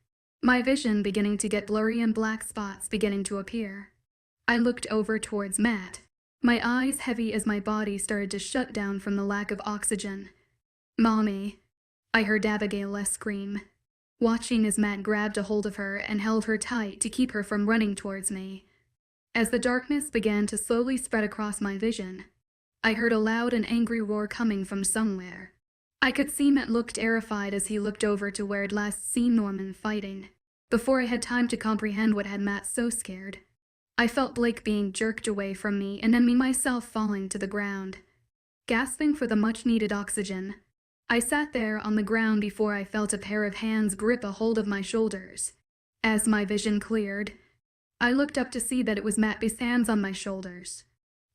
my vision beginning to get blurry and black spots beginning to appear. I looked over towards Matt, my eyes heavy as my body started to shut down from the lack of oxygen. "Mommy," I heard Abigail scream, watching as Matt grabbed a hold of her and held her tight to keep her from running towards me. As the darkness began to slowly spread across my vision, I heard a loud and angry roar coming from somewhere. I could see Matt looked terrified as he looked over to where I'd last seen Norman fighting. Before I had time to comprehend what had Matt so scared, I felt Blake being jerked away from me and then me myself falling to the ground. Gasping for the much-needed oxygen, I sat there on the ground before I felt a pair of hands grip a hold of my shoulders. As my vision cleared, I looked up to see that it was Matt's hands on my shoulders.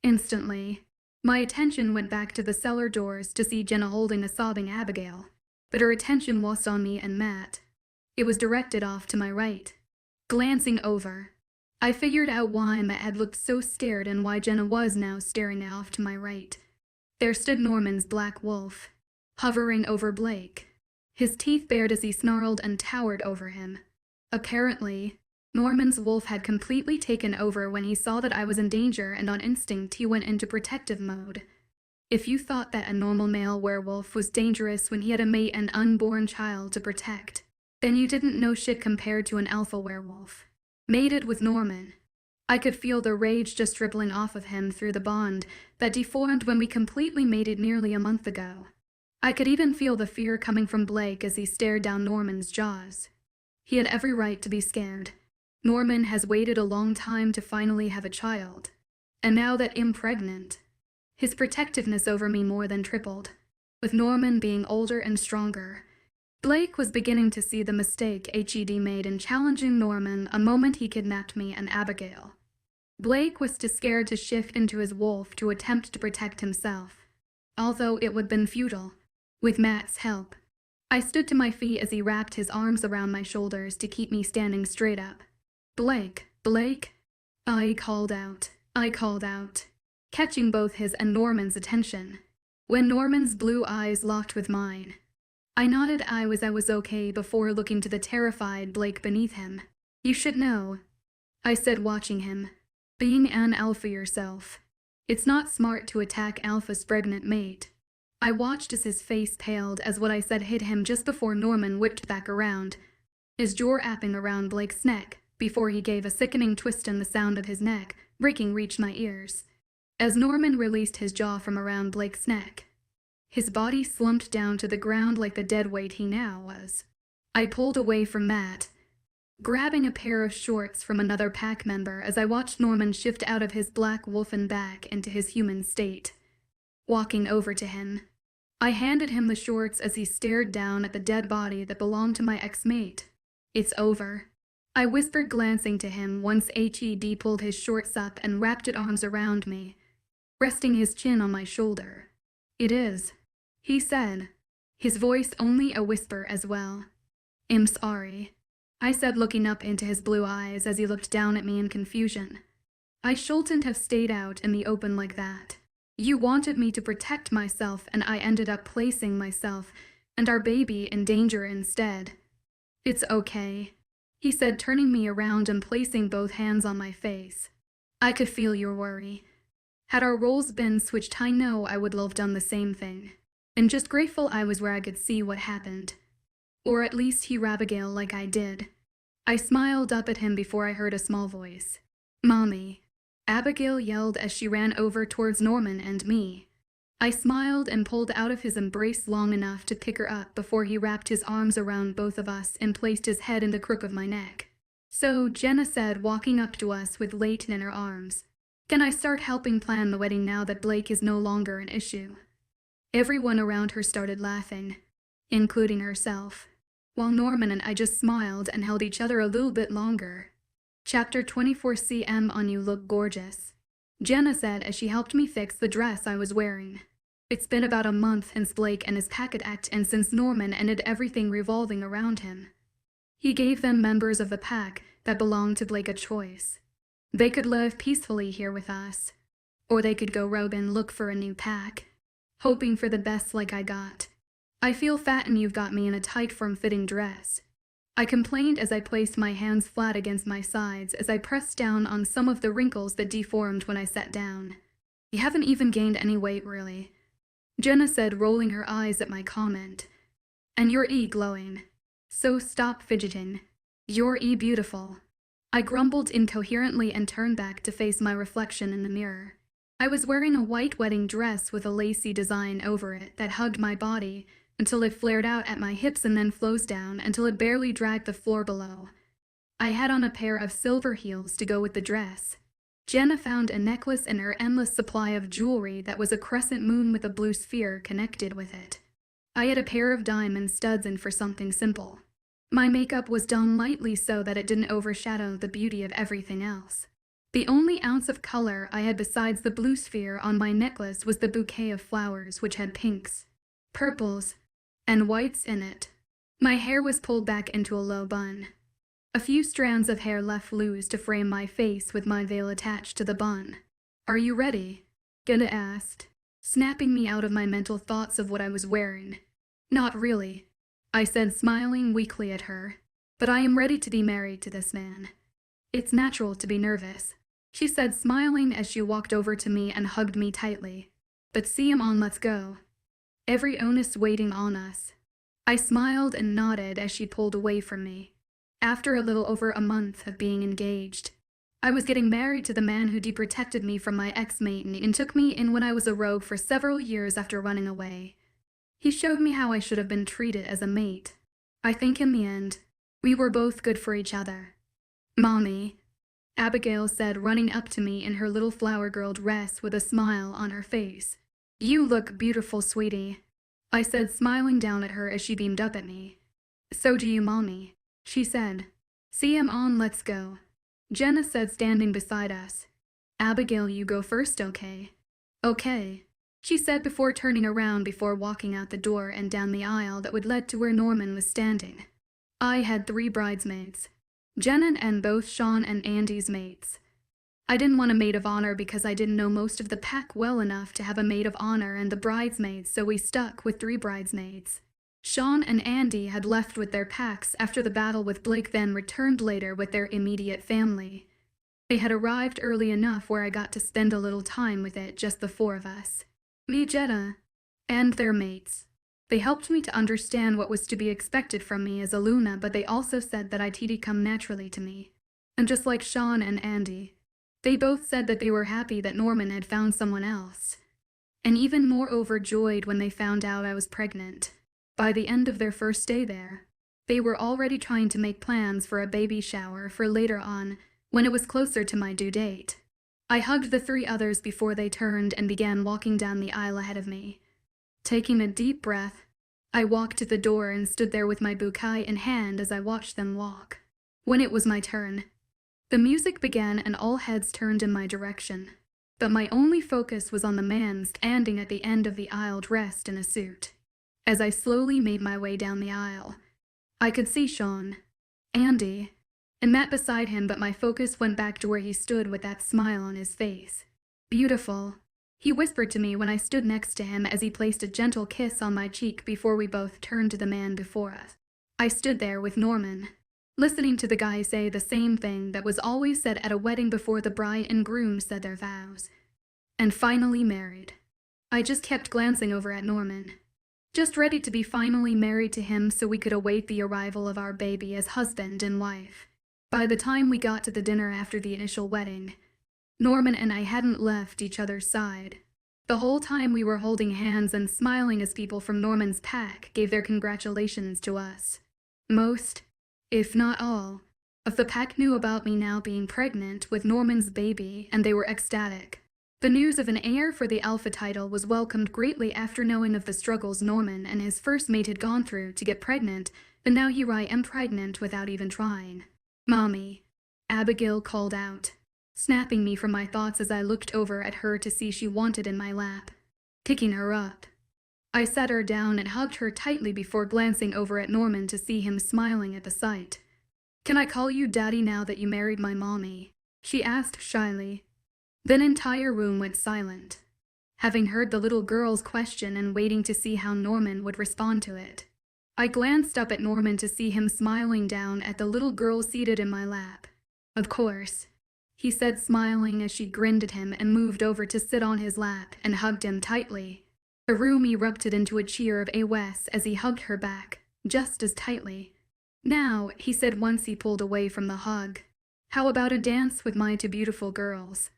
Instantly, my attention went back to the cellar doors to see Jenna holding a sobbing Abigail, but her attention was on me and Matt. It was directed off to my right. Glancing over, I figured out why Matt had looked so scared and why Jenna was now staring off to my right. There stood Norman's black wolf, hovering over Blake, his teeth bared as he snarled and towered over him. Apparently, Norman's wolf had completely taken over when he saw that I was in danger, and on instinct he went into protective mode. If you thought that a normal male werewolf was dangerous when he had a mate and unborn child to protect, then you didn't know shit compared to an alpha werewolf. Mated with Norman, I could feel the rage just dribbling off of him through the bond that deformed when we completely mated nearly a month ago. I could even feel the fear coming from Blake as he stared down Norman's jaws. He had every right to be scared. Norman has waited a long time to finally have a child, and now that I'm pregnant, his protectiveness over me more than tripled. With Norman being older and stronger, Blake was beginning to see the mistake HED made in challenging Norman the moment he kidnapped me and Abigail. Blake was too scared to shift into his wolf to attempt to protect himself, although it would have been futile. With Matt's help, I stood to my feet as he wrapped his arms around my shoulders to keep me standing straight up. Blake, I called out, catching both his and Norman's attention. When Norman's blue eyes locked with mine, I nodded I was okay before looking to the terrified Blake beneath him. You should know, I said, watching him. Being an alpha yourself, it's not smart to attack Alpha's pregnant mate. I watched as his face paled as what I said hit him just before Norman whipped back around, his jaw wrapping around Blake's neck before he gave a sickening twist, and the sound of his neck breaking reached my ears. As Norman released his jaw from around Blake's neck, his body slumped down to the ground like the dead weight he now was. I pulled away from Matt, grabbing a pair of shorts from another pack member as I watched Norman shift out of his black wolfen back into his human state. Walking over to him, I handed him the shorts as he stared down at the dead body that belonged to my ex-mate. It's over, I whispered, glancing to him once HED pulled his shorts up and wrapped his arms around me, resting his chin on my shoulder. It is, he said, his voice only a whisper as well. I'm sorry, I said, looking up into his blue eyes as he looked down at me in confusion. I shouldn't have stayed out in the open like that. You wanted me to protect myself, and I ended up placing myself and our baby in danger instead. It's okay, he said, turning me around and placing both hands on my face. I could feel your worry. Had our roles been switched, I know I would have done the same thing. And just grateful I was where I could see what happened. Or at least hear Abigail like I did. I smiled up at him before I heard a small voice. Mommy, Abigail yelled as she ran over towards Norman and me. I smiled and pulled out of his embrace long enough to pick her up before he wrapped his arms around both of us and placed his head in the crook of my neck. So, Jenna said, walking up to us with Leighton in her arms, can I start helping plan the wedding now that Blake is no longer an issue? Everyone around her started laughing, including herself, while Norman and I just smiled and held each other a little bit longer. Chapter 24. CM on you look gorgeous, Jenna said as she helped me fix the dress I was wearing. It's been about a month since Blake and his packet act, and since Norman ended everything revolving around him. He gave them members of the pack that belonged to Blake a choice. They could live peacefully here with us, or they could go rogue and look for a new pack, hoping for the best like I got. I feel fat and you've got me in a tight, form-fitting dress, I complained as I placed my hands flat against my sides as I pressed down on some of the wrinkles that deformed when I sat down. You haven't even gained any weight, really, Jenna said, rolling her eyes at my comment. And you're glowing. So stop fidgeting. You're beautiful. I grumbled incoherently and turned back to face my reflection in the mirror. I was wearing a white wedding dress with a lacy design over it that hugged my body until it flared out at my hips and then flows down until it barely dragged the floor below. I had on a pair of silver heels to go with the dress. Jenna found a necklace in her endless supply of jewelry that was a crescent moon with a blue sphere connected with it. I had a pair of diamond studs in for something simple. My makeup was done lightly so that it didn't overshadow the beauty of everything else. The only ounce of color I had besides the blue sphere on my necklace was the bouquet of flowers, which had pinks, purples, and whites in it. My hair was pulled back into a low bun. A few strands of hair left loose to frame my face with my veil attached to the bun. "Are you ready?" Jenna asked, snapping me out of my mental thoughts of what I was wearing. "Not really," I said, smiling weakly at her. But I am ready to be married to this man. It's natural to be nervous, she said, smiling as she walked over to me and hugged me tightly. But on, let's go. Every onus waiting on us. I smiled and nodded as she pulled away from me. After a little over a month of being engaged, I was getting married to the man who deprotected me from my ex-mate and took me in when I was a rogue for several years after running away. He showed me how I should have been treated as a mate. I think in the end, we were both good for each other. Mommy, Abigail said, running up to me in her little flower girl dress with a smile on her face. You look beautiful, sweetie, I said, smiling down at her as she beamed up at me. So do you, Mommy, she said. On, let's go, Jenna said, standing beside us. Abigail, you go first, okay? Okay, she said before turning around before walking out the door and down the aisle that would lead to where Norman was standing. I had 3 bridesmaids, Jenna and both Sean and Andy's mates. I didn't want a maid of honor because I didn't know most of the pack well enough to have a maid of honor and the bridesmaids, so we stuck with 3 bridesmaids. Sean and Andy had left with their packs after the battle with Blake, then returned later with their immediate family. They had arrived early enough where I got to spend a little time with it, just the 4 of us. Me, Jenna, and their mates. They helped me to understand what was to be expected from me as a Luna, but they also said that it'd come naturally to me. And just like Sean and Andy, they both said that they were happy that Norman had found someone else. And even more overjoyed when they found out I was pregnant. By the end of their first day there, they were already trying to make plans for a baby shower for later on, when it was closer to my due date. I hugged the 3 others before they turned and began walking down the aisle ahead of me. Taking a deep breath, I walked to the door and stood there with my bouquet in hand as I watched them walk. When it was my turn, the music began and all heads turned in my direction. But my only focus was on the man standing at the end of the aisle dressed in a suit. As I slowly made my way down the aisle, I could see Sean, Andy, and Matt beside him, but my focus went back to where he stood with that smile on his face. Beautiful, he whispered to me when I stood next to him as he placed a gentle kiss on my cheek before we both turned to the man before us. I stood there with Norman, listening to the guy say the same thing that was always said at a wedding before the bride and groom said their vows. And finally married. I just kept glancing over at Norman, just ready to be finally married to him so we could await the arrival of our baby as husband and wife. By the time we got to the dinner after the initial wedding, Norman and I hadn't left each other's side. The whole time we were holding hands and smiling as people from Norman's pack gave their congratulations to us. Most, if not all, of the pack knew about me now being pregnant with Norman's baby, and they were ecstatic. The news of an heir for the Alpha title was welcomed greatly after knowing of the struggles Norman and his first mate had gone through to get pregnant, but now here I am pregnant without even trying. Mommy, Abigail called out, snapping me from my thoughts as I looked over at her to see she wanted in my lap. Picking her up, I sat her down and hugged her tightly before glancing over at Norman to see him smiling at the sight. Can I call you Daddy now that you married my mommy? She asked shyly. The entire room went silent, having heard the little girl's question and waiting to see how Norman would respond to it. I glanced up at Norman to see him smiling down at the little girl seated in my lap. Of course, he said, smiling as she grinned at him and moved over to sit on his lap and hugged him tightly. The room erupted into a cheer of AWS as he hugged her back, just as tightly. Now, he said once he pulled away from the hug, how about a dance with my 2 beautiful girls?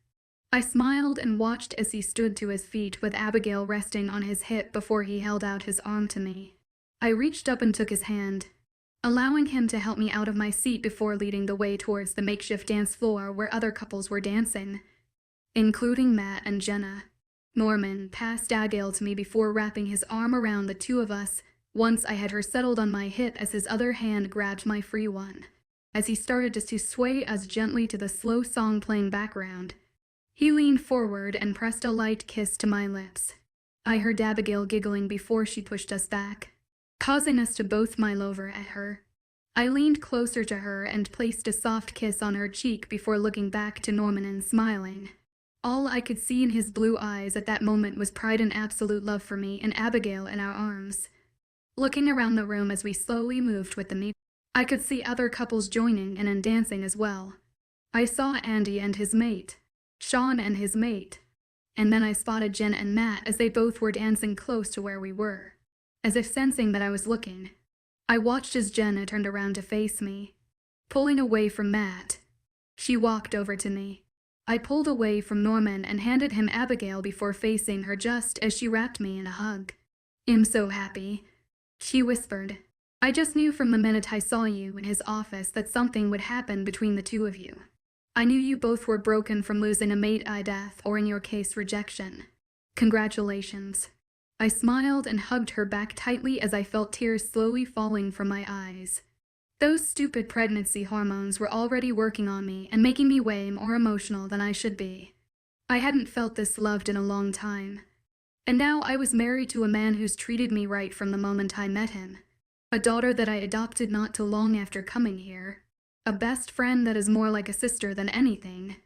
I smiled and watched as he stood to his feet with Abigail resting on his hip before he held out his arm to me. I reached up and took his hand, allowing him to help me out of my seat before leading the way towards the makeshift dance floor where other couples were dancing, including Matt and Jenna. Norman passed Abigail to me before wrapping his arm around the 2 of us once I had her settled on my hip as his other hand grabbed my free one. As he started to sway us gently to the slow song playing background, he leaned forward and pressed a light kiss to my lips. I heard Abigail giggling before she pushed us back, causing us to both smile over at her. I leaned closer to her and placed a soft kiss on her cheek before looking back to Norman and smiling. All I could see in his blue eyes at that moment was pride and absolute love for me and Abigail in our arms. looking around the room as we slowly moved with the meet. I could see other couples joining in and dancing as well. I saw Andy and his mate, Sean and his mate, and then I spotted Jen and Matt as they both were dancing close to where we were. As if sensing that I was looking, I watched as Jenna turned around to face me, pulling away from Matt. She walked over to me. I pulled away from Norman and handed him Abigail before facing her just as she wrapped me in a hug. "I'm so happy," she whispered. "I just knew from the minute I saw you in his office that something would happen between the two of you. I knew you both were broken from losing a mate by death or, in your case, rejection. Congratulations." I smiled and hugged her back tightly as I felt tears slowly falling from my eyes. Those stupid pregnancy hormones were already working on me and making me way more emotional than I should be. I hadn't felt this loved in a long time. And now I was married to a man who's treated me right from the moment I met him. A daughter that I adopted not too long after coming here. A best friend that is more like a sister than anything.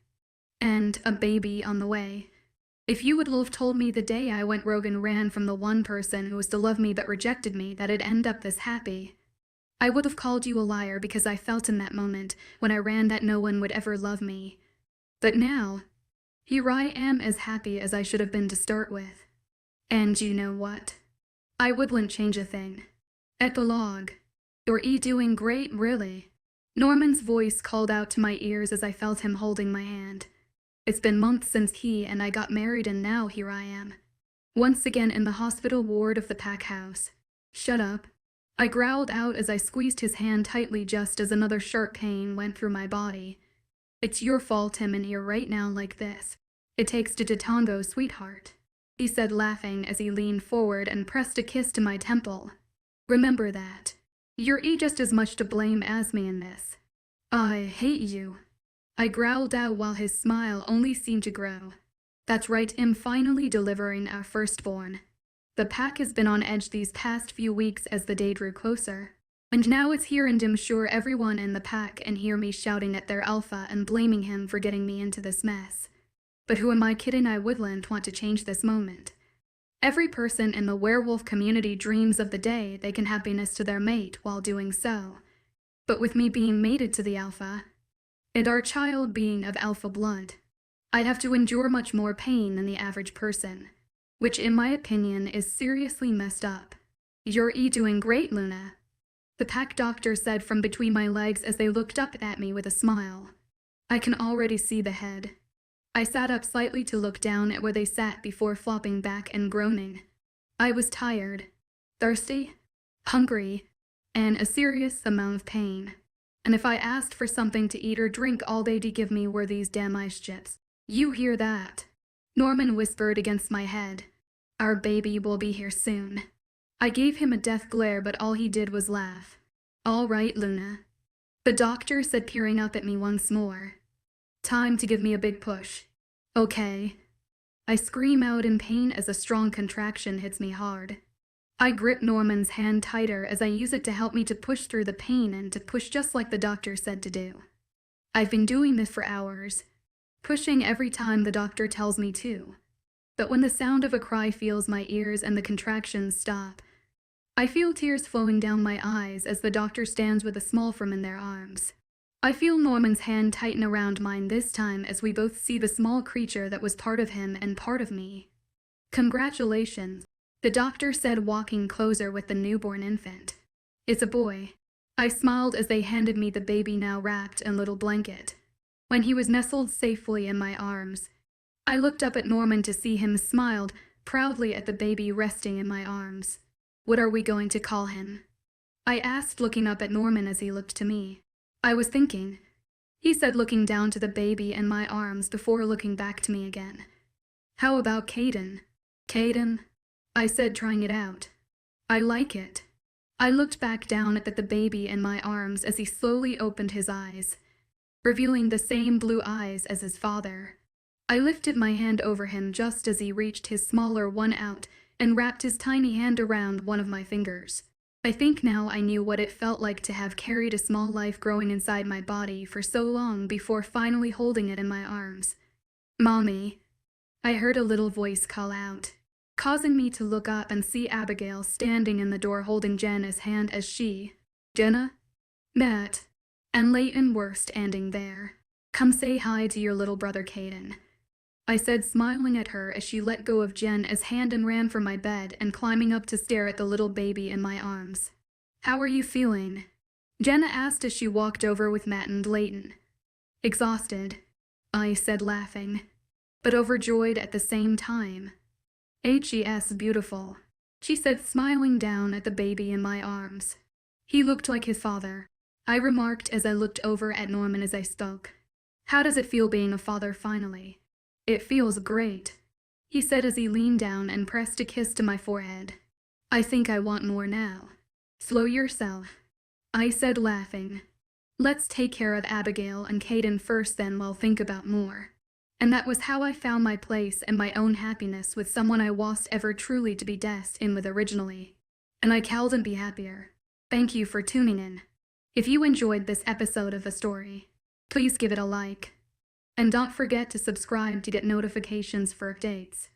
And a baby on the way. If you would have told me the day I went rogue and ran from the one person who was to love me but rejected me that it'd end up this happy, I would have called you a liar because I felt in that moment when I ran that no one would ever love me. But now, here I am as happy as I should have been to start with. And you know what? I wouldn't change a thing. Epilogue. You're doing great, really. Norman's voice called out to my ears as I felt him holding my hand. It's been months since he and I got married, and now here I am. Once again in the hospital ward of the pack house. Shut up. I growled out as I squeezed his hand tightly just as another sharp pain went through my body. "It's your fault I'm in here right now like this. It takes two to tango, sweetheart," he said, laughing as he leaned forward and pressed a kiss to my temple. "Remember that. You're just as much to blame as me in this." "I hate you," I growled out while his smile only seemed to grow. "That's right, I'm finally delivering our firstborn. The pack has been on edge these past few weeks as the day drew closer. And now it's here, and I'm sure everyone in the pack can hear me shouting at their alpha and blaming him for getting me into this mess. But who am I kidding? I wouldn't want to change this moment. Every person in the werewolf community dreams of the day they can happiness to their mate while doing so. But with me being mated to the alpha, and our child being of alpha blood, I'd have to endure much more pain than the average person. Which, in my opinion, is seriously messed up. You're doing great, Luna," the pack doctor said from between my legs as they looked up at me with a smile. I can already see the head. I sat up slightly to look down at where they sat before flopping back and groaning. I was tired, thirsty, hungry, and a serious amount of pain. And if I asked for something to eat or drink, all they'd give me were these damn ice chips. "You hear that?" Norman whispered against my head. "Our baby will be here soon." I gave him a death glare, but all he did was laugh. "All right, Luna," the doctor said, peering up at me once more. "Time to give me a big push." "Okay." I scream out in pain as a strong contraction hits me hard. I grip Norman's hand tighter as I use it to help me to push through the pain and to push just like the doctor said to do. I've been doing this for hours, pushing every time the doctor tells me to. But when the sound of a cry fills my ears and the contractions stop, I feel tears flowing down my eyes as the doctor stands with a small form in their arms. I feel Norman's hand tighten around mine this time as we both see the small creature that was part of him and part of me. "Congratulations," the doctor said, walking closer with the newborn infant. "It's a boy." I smiled as they handed me the baby, now wrapped in a little blanket. When he was nestled safely in my arms, I looked up at Norman to see him smiled proudly at the baby resting in my arms. "What are we going to call him?" I asked, looking up at Norman as he looked to me. "I was thinking," he said, looking down to the baby in my arms before looking back to me again. "How about Caden?" "Caden?" I said, trying it out. "I like it." I looked back down at the baby in my arms as he slowly opened his eyes, revealing the same blue eyes as his father. I lifted my hand over him just as he reached his smaller one out and wrapped his tiny hand around one of my fingers. I think now I knew what it felt like to have carried a small life growing inside my body for so long before finally holding it in my arms. "Mommy," I heard a little voice call out. causing me to look up and see Abigail standing in the door holding Jenna's hand as she, Jenna, Matt, and Leighton were standing there. "Come say hi to your little brother Caden," I said, smiling at her as she let go of Jenna's hand and ran for my bed and climbing up to stare at the little baby in my arms. "How are you feeling?" Jenna asked as she walked over with Matt and Leighton. "Exhausted," I said, laughing, but overjoyed at the same time. "Hes beautiful," she said, smiling down at the baby in my arms. "He looked like his father," I remarked as I looked over at Norman as I spoke. "How does it feel being a father finally?" "It feels great," he said as he leaned down and pressed a kiss to my forehead. "I think I want more now." "Slow yourself," I said, laughing. "Let's take care of Abigail and Caden first, then we'll think about more." And that was how I found my place and my own happiness with someone I was ever truly to be destined with originally. And I couldn't be happier. Thank you for tuning in. If you enjoyed this episode of A Story, please give it a like. And don't forget to subscribe to get notifications for updates.